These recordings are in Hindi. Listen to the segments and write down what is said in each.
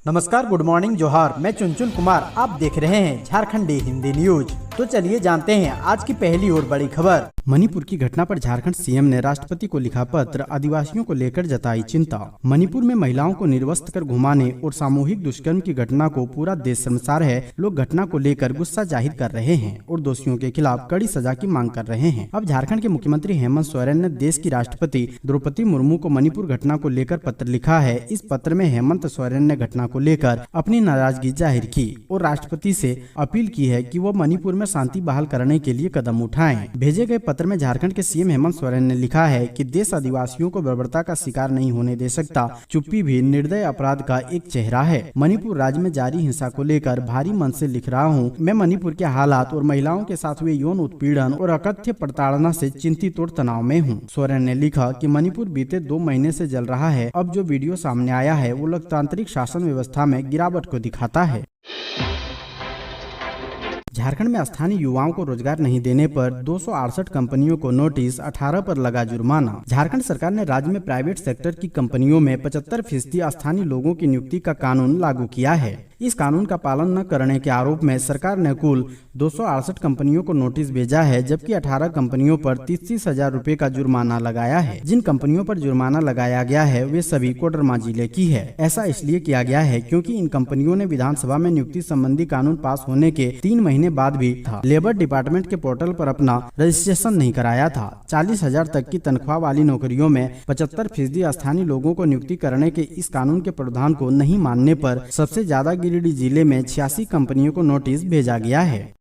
नमस्कार, गुड मॉर्निंग, जोहार। मैं चुनचुन कुमार, आप देख रहे हैं झारखंडी हिंदी न्यूज। तो चलिए जानते हैं आज की पहली और बड़ी खबर। मणिपुर की घटना पर झारखंड सीएम ने राष्ट्रपति को लिखा पत्र, आदिवासियों को लेकर जताई चिंता। मणिपुर में महिलाओं को निर्वस्त्र कर घुमाने और सामूहिक दुष्कर्म की घटना को पूरा देश शर्मसार है। लोग घटना को लेकर गुस्सा जाहिर कर रहे हैं और दोषियों के खिलाफ कड़ी सजा की मांग कर रहे हैं। अब झारखंड के मुख्यमंत्री हेमंत सोरेन ने देश की राष्ट्रपति द्रौपदी मुर्मू को मणिपुर घटना को लेकर पत्र लिखा है। इस पत्र में हेमंत सोरेन ने घटना को लेकर अपनी नाराजगी जाहिर की और राष्ट्रपति से अपील की है कि वो मणिपुर में शांति बहाल करने के लिए कदम उठाएं। भेजे गए पत्र में झारखंड के सीएम हेमंत सोरेन ने लिखा है कि देश आदिवासियों को बर्बरता का शिकार नहीं होने दे सकता। चुप्पी भी निर्दय अपराध का एक चेहरा है। मणिपुर राज्य में जारी हिंसा को लेकर भारी मन से लिख रहा हूँ। मैं मणिपुर के हालात और महिलाओं के साथ हुए यौन उत्पीड़न और अकथ्य प्रताड़ना से चिंतित और तनाव में हूँ। सोरेन ने लिखा कि मणिपुर बीते 2 महीने से जल रहा है। अब जो वीडियो सामने आया है वो लोकतांत्रिक शासन व्यवस्था में गिरावट को दिखाता है। झारखंड में स्थानीय युवाओं को रोजगार नहीं देने पर 268 कंपनियों को नोटिस, 18 पर लगा जुर्माना। झारखंड सरकार ने राज्य में प्राइवेट सेक्टर की कंपनियों में 75% स्थानीय लोगों की नियुक्ति का कानून लागू किया है। इस कानून का पालन न करने के आरोप में सरकार ने कुल 268 कंपनियों को नोटिस भेजा है, जबकि 18 कंपनियों पर 30,000 रुपए का जुर्माना लगाया है। जिन कंपनियों पर जुर्माना लगाया गया है वे सभी कोडरमा जिले की है। ऐसा इसलिए किया गया है क्योंकि इन कंपनियों ने विधानसभा में नियुक्ति संबंधी कानून पास होने के 3 महीने बाद भी लेबर डिपार्टमेंट के पोर्टल पर अपना रजिस्ट्रेशन नहीं कराया था। 40,000 तक की तनख्वाह वाली नौकरियों में 75% स्थानीय लोगों को नियुक्ति करने के इस कानून के प्रावधान को नहीं मानने पर सबसे ज्यादा गिरिडीह जिले में 86 कंपनियों को नोटिस भेजा गया है।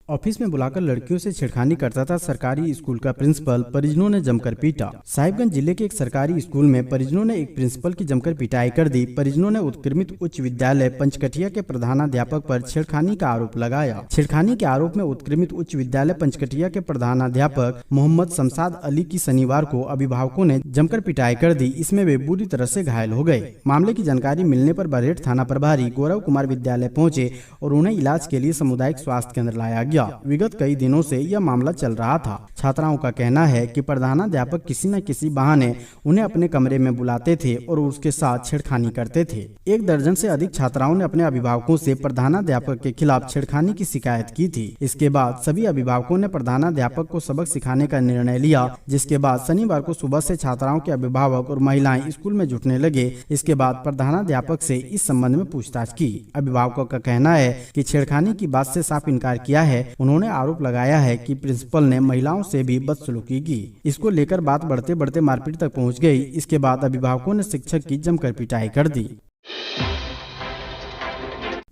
ऑफिस में बुलाकर लड़कियों से छेड़खानी करता था सरकारी स्कूल का प्रिंसिपल, परिजनों ने जमकर पीटा। साहिबगंज जिले के एक सरकारी स्कूल में परिजनों ने एक प्रिंसिपल की जमकर पिटाई कर दी। परिजनों ने उत्क्रमित उच्च विद्यालय पंचकटिया के प्रधानाध्यापक पर छेड़खानी का आरोप लगाया। छेड़खानी के आरोप में उत्क्रमित उच्च विद्यालय पंचकटिया के प्रधानाध्यापक मोहम्मद शमशाद अली की शनिवार को अभिभावकों ने जमकर पिटाई कर दी। इसमें वे बुरी तरह से घायल हो गए। मामले की जानकारी मिलने पर बरहेट थाना प्रभारी गौरव कुमार विद्यालय पहुंचे और उन्हें इलाज के लिए सामुदायिक स्वास्थ्य केंद्र लाया गया। विगत कई दिनों से यह मामला चल रहा था। छात्राओं का कहना है कि प्रधानाध्यापक किसी न किसी बहाने उन्हें अपने कमरे में बुलाते थे और उसके साथ छेड़खानी करते थे। 1 दर्जन से अधिक छात्राओं ने अपने अभिभावकों से प्रधानाध्यापक के खिलाफ छेड़खानी की शिकायत की थी। इसके बाद सभी अभिभावकों ने प्रधानाध्यापक को सबक सिखाने का निर्णय लिया, जिसके बाद शनिवार को सुबह से छात्राओं के अभिभावक और महिलाएं स्कूल में जुटने लगे। इसके बाद प्रधानाध्यापक से इस संबंध में पूछताछ की। अभिभावकों का कहना है कि छेड़खानी की बात से साफ इनकार किया है। उन्होंने आरोप लगाया है कि प्रिंसिपल ने महिलाओं से भी बदसलूकी की। इसको लेकर बात बढ़ते बढ़ते मारपीट तक पहुंच गई। इसके बाद अभिभावकों ने शिक्षक की जमकर पिटाई कर दी।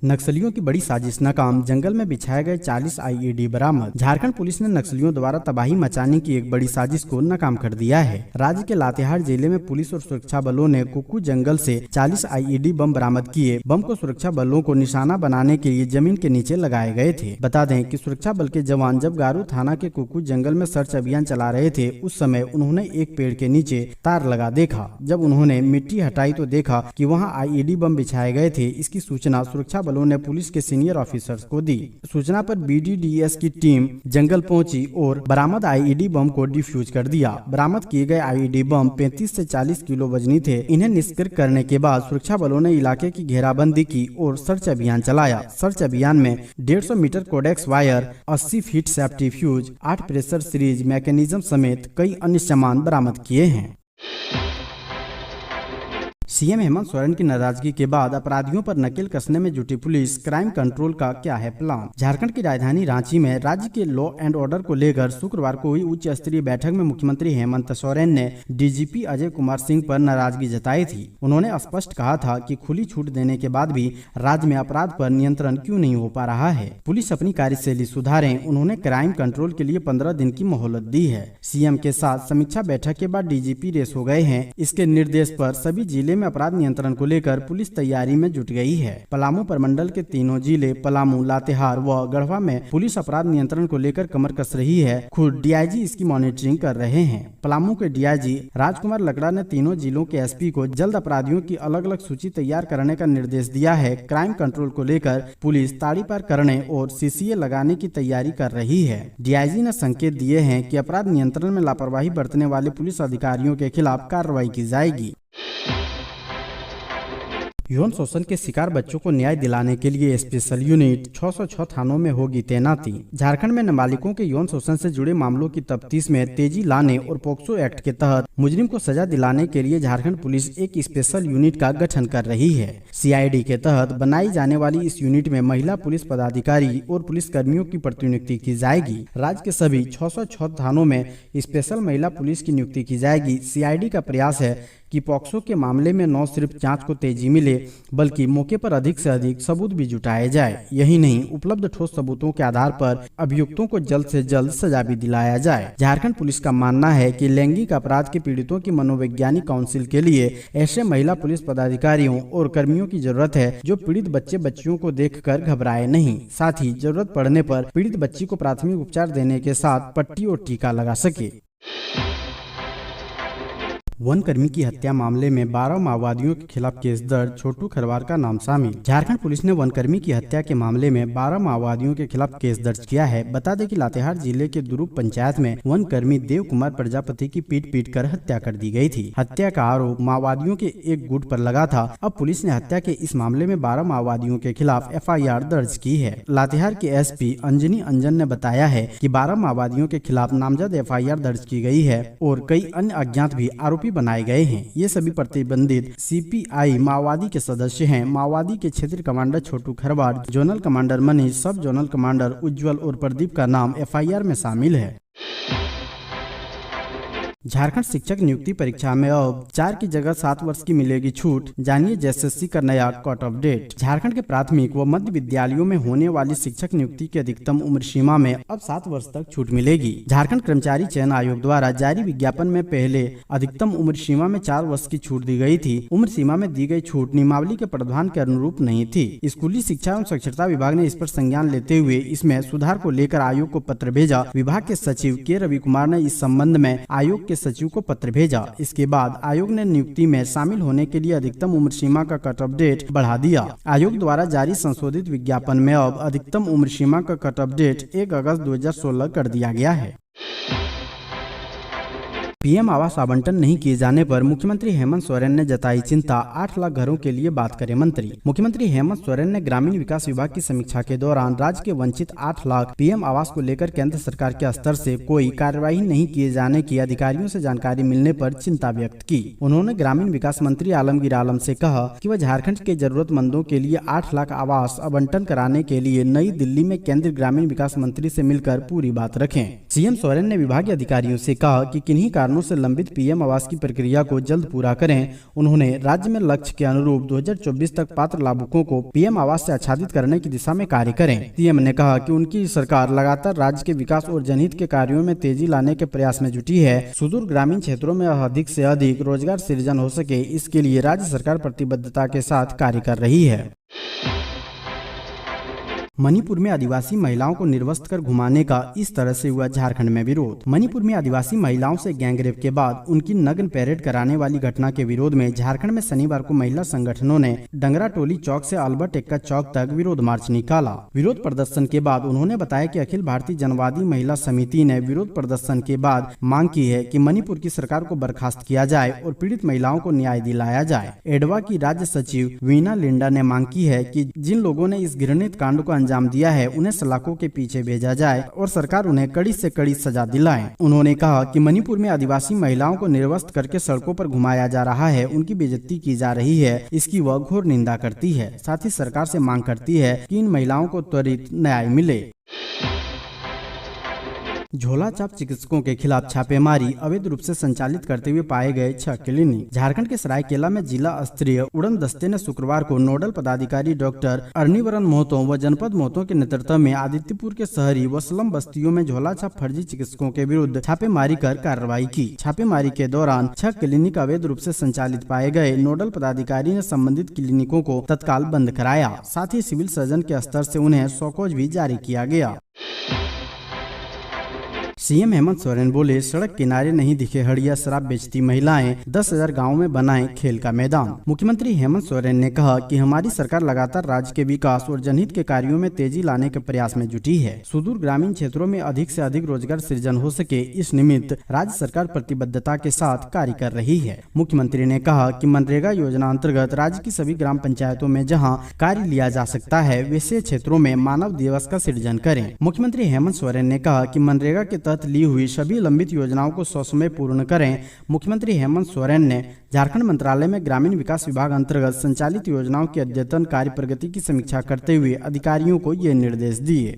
नक्सलियों की बड़ी साजिश नाकाम, जंगल में बिछाए गए 40 आईईडी बरामद। झारखंड पुलिस ने नक्सलियों द्वारा तबाही मचाने की एक बड़ी साजिश को नाकाम कर दिया है। राज्य के लातेहार जिले में पुलिस और सुरक्षा बलों ने कुक्कू जंगल से 40 आईईडी बम बरामद किए। बम को सुरक्षा बलों को निशाना बनाने के लिए जमीन के नीचे लगाए गए थे। बता दें कि सुरक्षा बल के जवान जब गारू थाना के कुक्कू जंगल में सर्च अभियान चला रहे थे, उस समय उन्होंने एक पेड़ के नीचे तार लगा देखा। जब उन्होंने मिट्टी हटाई तो देखा कि वहाँ आईईडी बम बिछाए गए थे। इसकी सूचना सुरक्षा बलों ने पुलिस के सीनियर ऑफिसर्स को दी। सूचना पर बीडीडीएस की टीम जंगल पहुंची और बरामद आईईडी बम को डिफ्यूज कर दिया। बरामद किए गए आईईडी बम 35 से 40 किलो वजनी थे। इन्हें निष्क्रिय करने के बाद सुरक्षा बलों ने इलाके की घेराबंदी की और सर्च अभियान चलाया। सर्च अभियान में 150 metre codex wire, 80 feet safety fuse, 8 pressure series mechanism समेत कई अन्य सामान बरामद किए हैं। सीएम हेमंत सोरेन की नाराजगी के बाद अपराधियों पर नकेल कसने में जुटी पुलिस, क्राइम कंट्रोल का क्या है प्लान। झारखंड की राजधानी रांची में राज्य के लॉ एंड ऑर्डर को लेकर शुक्रवार को हुई उच्च स्तरीय बैठक में मुख्यमंत्री हेमंत सोरेन ने डीजीपी अजय कुमार सिंह पर नाराजगी जताई थी। उन्होंने स्पष्ट कहा था कि खुली छूट देने के बाद भी राज्य में अपराध पर नियंत्रण क्यों नहीं हो पा रहा है। पुलिस अपनी कार्यशैली सुधारें। उन्होंने क्राइम कंट्रोल के लिए 15 दिन की मोहलत दी है। सीएम के साथ समीक्षा बैठक के बाद डीजीपी रेस हो गए हैं। इसके निर्देश पर सभी जिले में अपराध नियंत्रण को लेकर पुलिस तैयारी में जुट गई है। पलामू प्रमंडल के तीनों जिले पलामू, लातेहार व गढ़वा में पुलिस अपराध नियंत्रण को लेकर कमर कस रही है। खुद डीआईजी इसकी मॉनिटरिंग कर रहे हैं। पलामू के डीआईजी राजकुमार लकड़ा ने तीनों जिलों के एसपी को जल्द अपराधियों की अलग अलग सूची तैयार करने का निर्देश दिया है। क्राइम कंट्रोल को लेकर पुलिस ताड़ी पार करने और सीसीए लगाने की तैयारी कर रही है। डीआईजी ने संकेत दिए हैं कि अपराध नियंत्रण में लापरवाही बरतने वाले पुलिस अधिकारियों के खिलाफ कार्रवाई की जाएगी। यौन शोषण के शिकार बच्चों को न्याय दिलाने के लिए स्पेशल यूनिट 606 थानों में होगी तैनाती। झारखंड में नाबालिगों के यौन शोषण से जुड़े मामलों की तफ्तीश में तेजी लाने और पोक्सो एक्ट के तहत मुजरिम को सजा दिलाने के लिए झारखंड पुलिस एक स्पेशल यूनिट का गठन कर रही है। CID के तहत बनाई जाने वाली इस यूनिट में महिला पुलिस पदाधिकारी और पुलिस कर्मियों की प्रतिनियुक्ति की जाएगी। राज्य के सभी 606 थानों में स्पेशल महिला पुलिस की नियुक्ति की जाएगी। CID का प्रयास है कि पॉक्सो के मामले में न सिर्फ जांच को तेजी मिले बल्कि मौके पर अधिक से अधिक सबूत भी जुटाए जाए। यही नहीं, उपलब्ध ठोस सबूतों के आधार पर अभियुक्तों को जल्द से जल्द सजा भी दिलाया जाए। झारखंड पुलिस का मानना है कि लैंगिक अपराध के पीड़ितों की मनोवैज्ञानिक काउंसिल के लिए ऐसे महिला पुलिस पदाधिकारियों और कर्मियों की जरूरत है जो पीड़ित बच्चे बच्चियों को देखकर घबराए नहीं, साथ ही जरूरत पड़ने पर पीड़ित बच्ची को प्राथमिक उपचार देने के साथ पट्टी और टीका लगा सके। वन कर्मी की हत्या मामले में 12 माओवादियों के खिलाफ केस दर्ज, छोटू खरवार का नाम शामिल। झारखंड पुलिस ने वन कर्मी की हत्या के मामले में 12 माओवादियों के खिलाफ केस दर्ज किया है। बता दें कि लातेहार जिले के दुरुप पंचायत में वन कर्मी देव कुमार प्रजापति की पीट कर हत्या कर दी गई थी। हत्या का आरोप माओवादियों के एक गुट पर लगा था। अब पुलिस ने हत्या के इस मामले में 12 माओवादियों के खिलाफ FIR दर्ज की है। लातेहार के SP अंजनी अंजन ने बताया है कि 12 माओवादियों के खिलाफ नामजद FIR दर्ज की गई है और कई अन्य अज्ञात भी आरोपी बनाए गए हैं। ये सभी प्रतिबंधित CPI माओवादी के सदस्य हैं। माओवादी के क्षेत्रीय कमांडर छोटू खरवार, जोनल कमांडर मनीष, सब जोनल कमांडर उज्जवल और प्रदीप का नाम FIR में शामिल है। झारखंड शिक्षक नियुक्ति परीक्षा में अब 4 की जगह 7 वर्ष की मिलेगी छूट। जानिए JSSC का नया कट ऑफ डेट। झारखंड के प्राथमिक व मध्य विद्यालयों में होने वाली शिक्षक नियुक्ति की अधिकतम उम्र सीमा में अब 7 वर्ष तक छूट मिलेगी। झारखंड कर्मचारी चयन आयोग द्वारा जारी विज्ञापन में पहले अधिकतम उम्र सीमा में 4 वर्ष की छूट दी गई थी। उम्र सीमा में दी गई छूट नियमावली के प्रावधान के अनुरूप नहीं थी। स्कूली शिक्षा एवं साक्षरता विभाग ने इस पर संज्ञान लेते हुए इसमें सुधार को लेकर आयोग को पत्र भेजा। विभाग के सचिव के रवि कुमार ने इस संबंध में आयोग के सचिव को पत्र भेजा। इसके बाद आयोग ने नियुक्ति में शामिल होने के लिए अधिकतम उम्र सीमा का कट ऑफ डेट बढ़ा दिया। आयोग द्वारा जारी संशोधित विज्ञापन में अब अधिकतम उम्र सीमा का कट ऑफ डेट 1 अगस्त 2016 कर दिया गया है। PM आवास आवंटन नहीं किए जाने पर मुख्यमंत्री हेमंत सोरेन ने जताई चिंता। 8 लाख घरों के लिए बात करे मंत्री। मुख्यमंत्री हेमंत सोरेन ने ग्रामीण विकास विभाग की समीक्षा के दौरान राज्य के वंचित 8 लाख PM आवास को लेकर केंद्र सरकार के स्तर से कोई कार्यवाही नहीं किए जाने की अधिकारियों से जानकारी मिलने पर चिंता व्यक्त की। उन्होंने ग्रामीण विकास मंत्री आलमगीर आलम से कहा कि वह झारखंड के जरूरतमंदों के लिए 8 लाख आवास आवंटन कराने के लिए नई दिल्ली में केंद्रीय ग्रामीण विकास मंत्री से मिलकर पूरी बात रखें। CM सोरेन ने विभागीय अधिकारियों से कहा कि किन्हीं कारणों से लंबित PM आवास की प्रक्रिया को जल्द पूरा करें। उन्होंने राज्य में लक्ष्य के अनुरूप 2024 तक पात्र लाभुकों को PM आवास से आच्छादित करने की दिशा में कार्य करें। CM ने कहा कि उनकी सरकार लगातार राज्य के विकास और जनहित के कार्यों में तेजी लाने के प्रयास में जुटी है। सुदूर ग्रामीण क्षेत्रों में अधिक से अधिक रोजगार सृजन हो सके, इसके लिए राज्य सरकार प्रतिबद्धता के साथ कार्य कर रही है। मणिपुर में आदिवासी महिलाओं को निर्वस्त्र कर घुमाने का इस तरह से हुआ झारखंड में विरोध। मणिपुर में आदिवासी महिलाओं से गैंगरेप के बाद उनकी नग्न पैरेड कराने वाली घटना के विरोध में झारखंड में शनिवार को महिला संगठनों ने डंगरा टोली चौक से अल्बर्ट एक्का चौक तक विरोध मार्च निकाला। विरोध प्रदर्शन के बाद उन्होंने बताया कि अखिल भारतीय जनवादी महिला समिति ने विरोध प्रदर्शन के बाद मांग की है कि मणिपुर की सरकार को बर्खास्त किया जाए और पीड़ित महिलाओं को न्याय दिलाया जाए। एडवा की राज्य सचिव वीना लिंडा ने मांग की है कि जिन लोगों ने इस घृणित कांड को अंजाम दिया है उन्हें सलाखों के पीछे भेजा जाए और सरकार उन्हें कड़ी से कड़ी सजा दिलाए। उन्होंने कहा कि मणिपुर में आदिवासी महिलाओं को निर्वस्त्र करके सड़कों पर घुमाया जा रहा है, उनकी बेइज्जती की जा रही है, इसकी वह घोर निंदा करती है। साथ ही सरकार से मांग करती है कि इन महिलाओं को त्वरित न्याय मिले। झोला छाप चिकित्सकों के खिलाफ छापेमारी। अवैध रूप से संचालित करते हुए पाए गए 6 क्लिनिक। झारखंड के सरायकेला में जिला स्तरीय उड़न दस्ते ने शुक्रवार को नोडल पदाधिकारी डॉक्टर अरनीवरन मोहतो व जनपद मोहतो के नेतृत्व में आदित्यपुर के शहरी व स्लम बस्तियों में झोला छाप फर्जी चिकित्सकों के विरुद्ध छापेमारी कर कार्रवाई की। छापेमारी के दौरान 6 क्लिनिक अवैध रूप से संचालित पाए गए। नोडल पदाधिकारी ने संबंधित क्लिनिकों को तत्काल बंद कराया। साथ ही सिविल सर्जन के स्तर से उन्हें शौकौज भी जारी किया गया। सीएम हेमंत सोरेन बोले, सड़क किनारे नहीं दिखे हड़िया शराब बेचती महिलाएं, 10,000 गाँव में बनाएं खेल का मैदान। मुख्यमंत्री हेमंत सोरेन ने कहा कि हमारी सरकार लगातार राज्य के विकास और जनहित के कार्यों में तेजी लाने के प्रयास में जुटी है। सुदूर ग्रामीण क्षेत्रों में अधिक से अधिक रोजगार सृजन हो सके, इस निमित्त राज्य सरकार प्रतिबद्धता के साथ कार्य कर रही है। मुख्यमंत्री ने कहा कि मनरेगा योजना अंतर्गत राज्य की सभी ग्राम पंचायतों में जहां कार्य लिया जा सकता है, वैसे क्षेत्रों में मानव दिवस का सृजन करें। मुख्यमंत्री हेमंत सोरेन ने कहा कि मनरेगा के तहत ली हुई सभी लंबित योजनाओं को ससमय पूर्ण करें। मुख्यमंत्री हेमंत सोरेन ने झारखंड मंत्रालय में ग्रामीण विकास विभाग अंतर्गत संचालित योजनाओं की अद्यतन कार्य प्रगति की समीक्षा करते हुए अधिकारियों को ये निर्देश दिए।